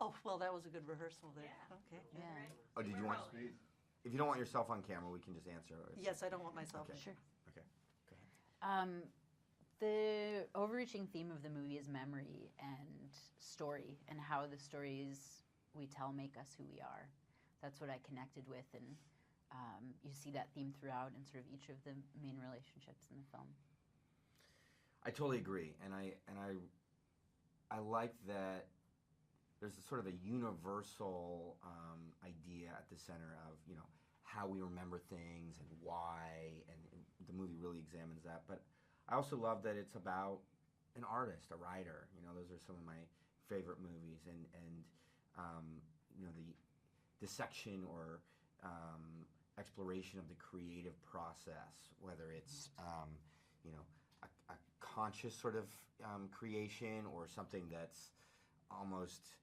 Oh, well, that was a good rehearsal there. Yeah. Okay. Yeah. Oh, did you want? If you don't want yourself on camera, we can just answer. Yes, I don't want myself. Okay. Sure. Okay. Go ahead. The overreaching theme of the movie is memory and story, and how the stories we tell make us who we are. That's what I connected with, and you see that theme throughout in sort of each of the main relationships in the film. I totally agree, and I like that there's sort of a universal idea at the center of how we remember things and why, and the movie really examines that. But I also love that it's about an artist, a writer. Those are some of my favorite movies, and the dissection or exploration of the creative process, whether it's a conscious sort of creation or something that's almost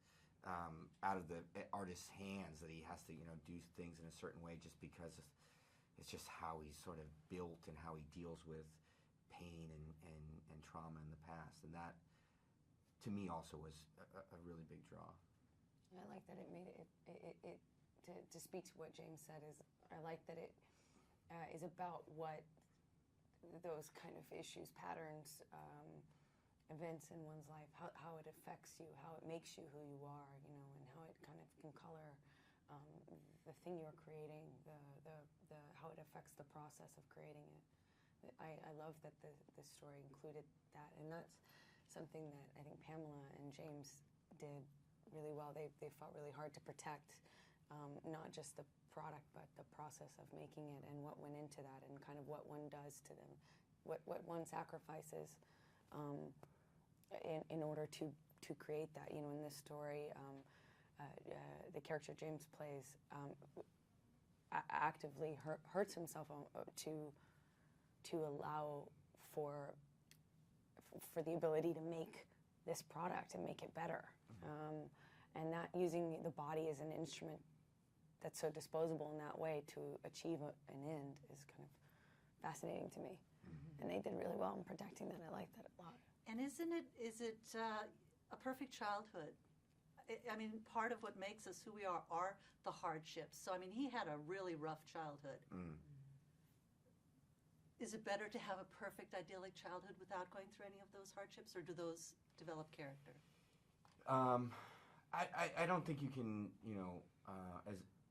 out of the artist's hands, that he has to do things in a certain way just because it's just how he's sort of built and how he deals with pain and trauma in the past. And that, to me, also was a really big draw. I like that it made it to speak to what James said, is I like that it is about what those kind of issues, patterns, events in one's life, how it affects you, how it makes you who you are, and how it kind of can color the thing you're creating, the how it affects the process of creating it. I love that the story included that, and that's something that I think Pamela and James did really well. They fought really hard to protect not just the product, but the process of making it and what went into that, and kind of what one does to them, what one sacrifices in order to create that. In this story, the character James plays actively hurts himself to allow for the ability to make this product and make it better. And that using the body as an instrument that's so disposable in that way to achieve an end is kind of fascinating to me. And they did really well in protecting that. I like that a lot. And is it a perfect childhood? I mean, part of what makes us who we are the hardships. So, I mean, he had a really rough childhood. Is it better to have a perfect, idyllic childhood without going through any of those hardships, or do those develop character? I don't think you can,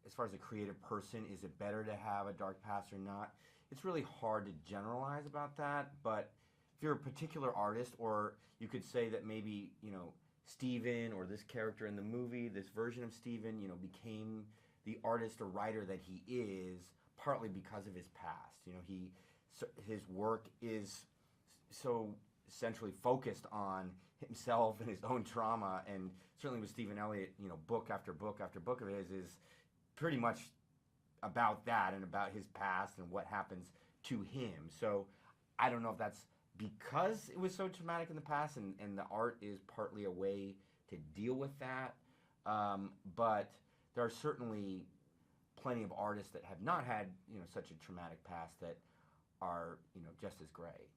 as far as a creative person, is it better to have a dark past or not? It's really hard to generalize about that, but if you're a particular artist, or you could say that maybe, Steven, or this character in the movie, this version of Steven, became the artist or writer that he is partly because of his past. His work is so essentially focused on himself and his own trauma, and certainly with Stephen Elliott, book after book after book of his is pretty much about that and about his past and what happens to him. So I don't know if that's because it was so traumatic in the past, and the art is partly a way to deal with that, but there are certainly plenty of artists that have not had such a traumatic past that are just as great.